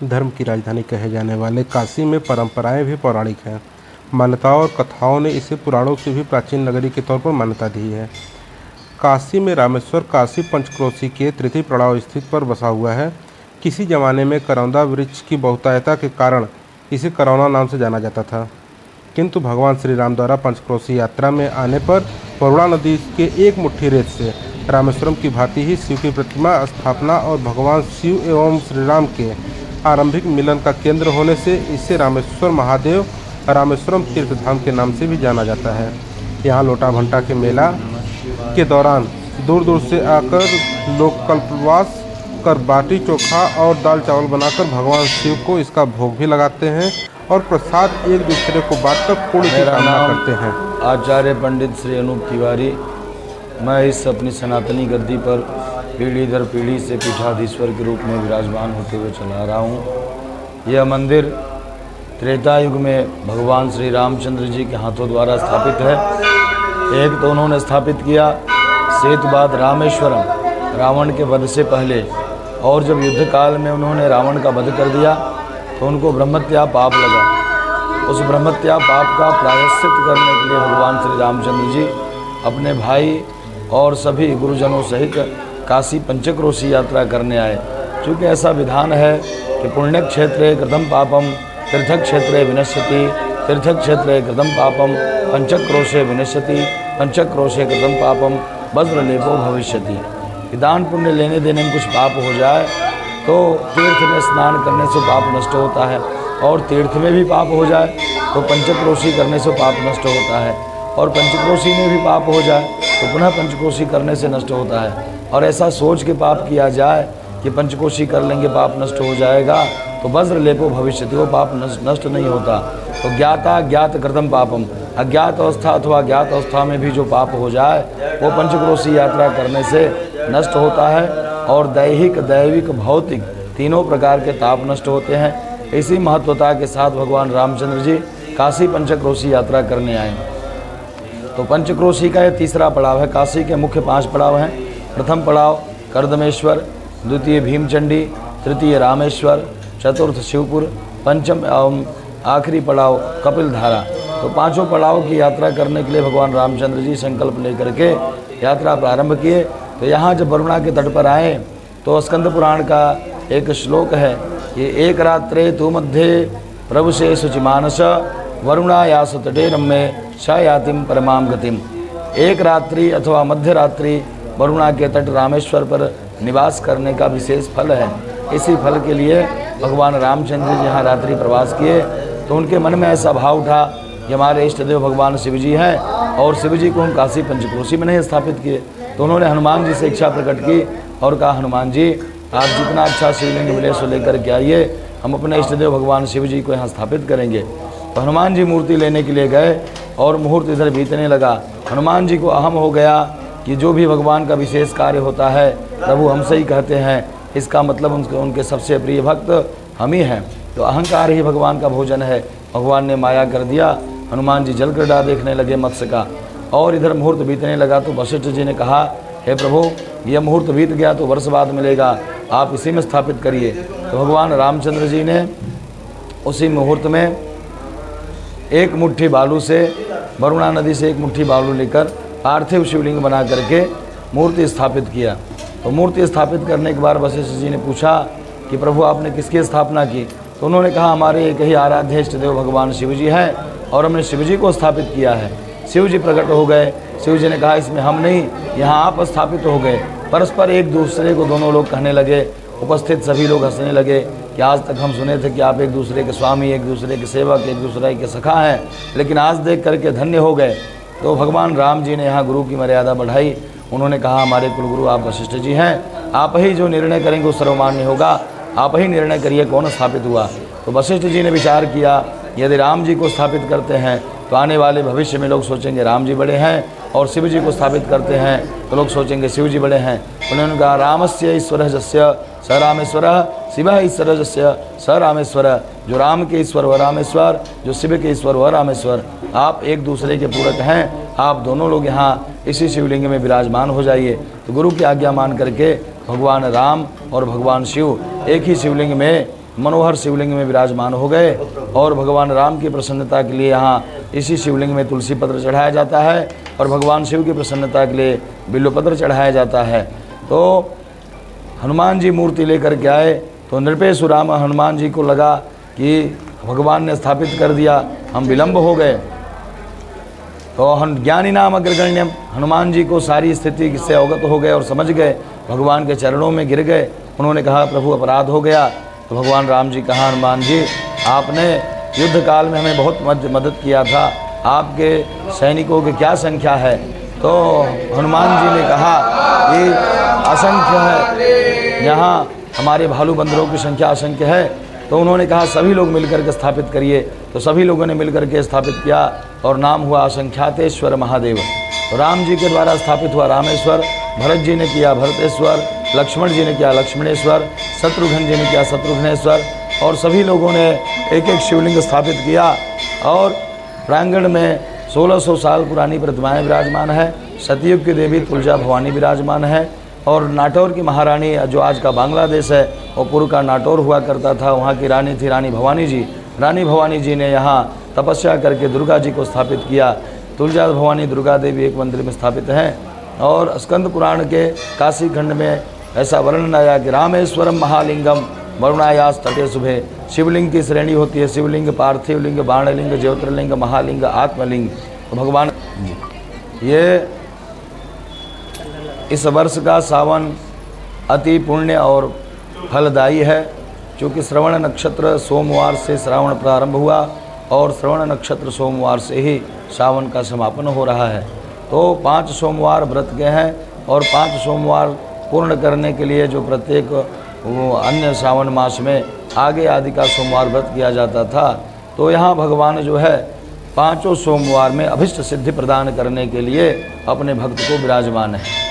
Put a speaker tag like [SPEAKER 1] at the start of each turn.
[SPEAKER 1] धर्म की राजधानी कहे जाने वाले काशी में परंपराएं भी पौराणिक हैं। मान्यताओं और कथाओं ने इसे पुराणों से भी प्राचीन नगरी के तौर पर मान्यता दी है। काशी में रामेश्वर काशी पंचक्रोशी के तृतीय पड़ाव स्थित पर बसा हुआ है। किसी जमाने में करौंदा वृक्ष की बहुतायता के कारण इसे करौना नाम से जाना जाता था, किंतु भगवान श्री राम द्वारा पंचक्रोशी यात्रा में आने पर वरुणा नदी के एक मुट्ठी रेत से रामेश्वरम की भांति ही शिव की प्रतिमा स्थापना और भगवान शिव एवं श्री राम के आरंभिक मिलन का केंद्र होने से इसे रामेश्वर महादेव रामेश्वरम तीर्थधाम के नाम से भी जाना जाता है। यहाँ लोटा भंटा के मेला के दौरान दूर दूर से आकर लोग कल्पवास कर बाटी चोखा और दाल चावल बनाकर भगवान शिव को इसका भोग भी लगाते हैं और प्रसाद एक दूसरे को बांटकर पुण्य की कामना करते हैं।
[SPEAKER 2] आचार्य पंडित श्री अनूप तिवारी, मैं इस अपनी सनातनी गद्दी पर पीढ़ी दर पीढ़ी से पीठाधीश्वर के रूप में विराजमान होते हुए चला रहा हूँ। यह मंदिर त्रेता युग में भगवान श्री रामचंद्र जी के हाथों द्वारा स्थापित है। एक तो उन्होंने स्थापित किया सेतुबाद रामेश्वरम रावण के वध से पहले, और जब युद्ध काल में उन्होंने रावण का वध कर दिया तो उनको ब्रह्मत्या पाप लगा। उस ब्रह्मत्या पाप का प्रायश्चित करने के लिए भगवान श्री रामचंद्र जी अपने भाई और सभी गुरुजनों सहित काशी पंचक्रोशी यात्रा करने आए। चूँकि ऐसा विधान है कि पुण्य क्षेत्रे कृतं पापम तीर्थ क्षेत्रे विनश्यति, तीर्थ क्षेत्रे कृतं पापम पंचक्रोशे विनश्यति, पंचक्रोशे कृतं पापम वज्रलेपो भविष्यति। कि दान पुण्य लेने देने में कुछ पाप हो जाए तो तीर्थ में स्नान करने से पाप नष्ट होता है, और तीर्थ में भी पाप हो जाए तो पंचक्रोशी करने से पाप नष्ट होता है, और पंचक्रोशी में भी पाप हो जाए तो पुनः पंचक्रोशी करने से नष्ट होता है। और ऐसा सोच के पाप किया जाए कि पंचकोशी कर लेंगे पाप नष्ट हो जाएगा, तो वज्र लेपो भविष्यति, वो पाप नष्ट नहीं होता। तो ज्ञाता ज्ञात कृतं पापम, अज्ञात अवस्था अथवा ज्ञात अवस्था में भी जो पाप हो जाए वो पंचक्रोशी यात्रा करने से नष्ट होता है, और दैहिक दैविक भौतिक तीनों प्रकार के ताप नष्ट होते हैं। इसी महत्वता के साथ भगवान रामचंद्र जी काशी पंचक्रोशी यात्रा करने आए। तो पंचक्रोशी का यह तीसरा पड़ाव है। काशी के मुख्य 5 पड़ाव हैं। प्रथम पड़ाव कर्दमेश्वर, द्वितीय भीमचंडी, तृतीय रामेश्वर, चतुर्थ शिवपुर, पंचम आखिरी पड़ाव कपिलधारा। तो 5 पड़ाव की यात्रा करने के लिए भगवान रामचंद्र जी संकल्प लेकर के यात्रा प्रारंभ किए। तो यहाँ जब वरुणा के तट पर आए तो स्कंद पुराण का एक श्लोक है कि एक रात्रे तु मध्ये प्रभु से शुचिमानस वरुणा यास तटे रम्ये स यातिम परमाम गतिम। एक रात्रि अथवा मध्य रात्रि वरुणा के तट रामेश्वर पर निवास करने का विशेष फल है। इसी फल के लिए भगवान रामचंद्र जी यहाँ रात्रि प्रवास किए। तो उनके मन में ऐसा भाव उठा कि हमारे इष्ट देव भगवान शिव जी हैं और शिव जी को हम काशी पंचक्रोशी में नहीं स्थापित किए। तो उन्होंने हनुमान जी से इच्छा प्रकट की और कहा, हनुमान जी आप जितना अच्छा शिवलिंग मिले सो लेकर के आइए, हम अपने इष्ट देव भगवान शिव जी को यहाँ स्थापित करेंगे। तो हनुमान जी मूर्ति लेने के लिए गए और मुहूर्त इधर बीतने लगा। हनुमान जी को अहम हो गया कि जो भी भगवान का विशेष कार्य होता है प्रभु हमसे ही कहते हैं, इसका मतलब उनके सबसे प्रिय भक्त हम ही हैं। तो अहंकार ही भगवान का भोजन है। भगवान ने माया कर दिया। हनुमान जी जल क्रीड़ा देखने लगे मत्स्य का, और इधर मुहूर्त बीतने लगा। तो वशिष्ठ जी ने कहा, हे प्रभु यह मुहूर्त बीत गया तो वर्ष बाद मिलेगा, आप इसी में स्थापित करिए। तो भगवान रामचंद्र जी ने उसी मुहूर्त में एक मुट्ठी बालू से, वरुणा नदी से एक मुट्ठी बालू लेकर पार्थिव शिवलिंग बना करके मूर्ति स्थापित किया। तो मूर्ति स्थापित करने के बाद वशिष्ठ जी ने पूछा कि प्रभु आपने किसकी स्थापना की? तो उन्होंने कहा, हमारे एक ही आराध्य इष्ट देव भगवान शिव जी हैं और हमने शिव जी को स्थापित किया है। शिव जी प्रकट हो गए। शिव जी ने कहा, इसमें हम नहीं, यहाँ आप स्थापित हो गए। परस्पर एक दूसरे को दोनों लोग कहने लगे। उपस्थित सभी लोग हंसने लगे कि आज तक हम सुने थे कि आप एक दूसरे के स्वामी, एक दूसरे के सेवक, एक दूसरे के सखा हैं, लेकिन आज देख करके धन्य हो गए। तो भगवान राम जी ने यहाँ गुरु की मर्यादा बढ़ाई। उन्होंने कहा, हमारे कुलगुरु आप वशिष्ठ जी हैं, आप ही जो निर्णय करेंगे वो सर्वमान्य होगा, आप ही निर्णय करिए कौन स्थापित हुआ। तो वशिष्ठ जी ने विचार किया, यदि राम जी को स्थापित करते हैं तो आने वाले भविष्य में लोग सोचेंगे राम जी बड़े हैं, और शिव जी को स्थापित करते हैं तो लोग सोचेंगे शिव जी बड़े हैं। उन्होंने कहा, रामस्य ईश्वर जस्य स रामेश्वर, शिव ईश्वर जस्य स रामेश्वर। जो राम के ईश्वर वह रामेश्वर, जो शिव के ईश्वर वह रामेश्वर। आप एक दूसरे के पूरक हैं, आप दोनों लोग यहाँ इसी शिवलिंग में विराजमान हो जाइए। तो गुरु की आज्ञा मान करके भगवान राम और भगवान शिव एक ही शिवलिंग में मनोहर शिवलिंग में विराजमान हो गए। और भगवान राम की प्रसन्नता के लिए यहाँ इसी शिवलिंग में तुलसी पत्र चढ़ाया जाता है और भगवान शिव की प्रसन्नता के लिए बिल्वपत्र चढ़ाया जाता है। तो हनुमान जी मूर्ति लेकर के आए तो नृपेशुराम हनुमान जी को लगा कि भगवान ने स्थापित कर दिया, हम विलंब हो गए। तो हम ज्ञानी नाम अग्रगण्यम, हनुमान जी को सारी स्थिति से अवगत हो गए और समझ गए, भगवान के चरणों में गिर गए। उन्होंने कहा प्रभु अपराध हो गया। तो भगवान राम जी कहा हनुमान जी आपने युद्ध काल में हमें बहुत मदद किया था, आपके सैनिकों की क्या संख्या है? तो हनुमान जी ने कहा कि असंख्य है, यहाँ हमारे भालू बंदरों की संख्या असंख्य है। तो उन्होंने कहा सभी लोग मिलकर के स्थापित करिए। तो सभी लोगों ने मिलकर के स्थापित किया और नाम हुआ असंख्यातेश्वर महादेव। तो राम जी के द्वारा स्थापित हुआ रामेश्वर, भरत जी ने किया भरतेश्वर, लक्ष्मण जी ने किया लक्ष्मणेश्वर, शत्रुघ्न जी ने किया शत्रुघ्नेश्वर, और सभी लोगों ने एक एक शिवलिंग स्थापित किया। और प्रांगण में 1600 साल पुरानी प्रतिमाएं विराजमान है। सतयुग की देवी तुलजा भवानी विराजमान है। और नाटौर की महारानी, जो आज का बांग्लादेश है, वो पूर्व का नाटौर हुआ करता था, वहाँ की रानी थी रानी भवानी जी। रानी भवानी जी ने यहाँ तपस्या करके दुर्गा जी को स्थापित किया। तुलजा भवानी दुर्गा देवी एक मंदिर में स्थापित हैं। और स्कंद पुराण के काशी खंड में ऐसा वर्णन आया कि रामेश्वरम महालिंगम वरुणायास तटे शुभे। शिवलिंग की श्रेणी होती है, शिवलिंग, पार्थिव लिंग, बाणलिंग, ज्योतिर्लिंग, महालिंग, आत्मलिंग। तो भगवान ये इस वर्ष का सावन अति पुण्य और फलदायी है, क्योंकि श्रवण नक्षत्र सोमवार से श्रावण प्रारंभ हुआ और श्रवण नक्षत्र सोमवार से ही सावन का समापन हो रहा है। तो 5 सोमवार व्रत के हैं और 5 सोमवार पूर्ण करने के लिए जो प्रत्येक अन्य श्रावण मास में आगे आदि का सोमवार व्रत किया जाता था, तो यहाँ भगवान जो है 5 सोमवार में अभिष्ट सिद्धि प्रदान करने के लिए अपने भक्त को विराजमान है।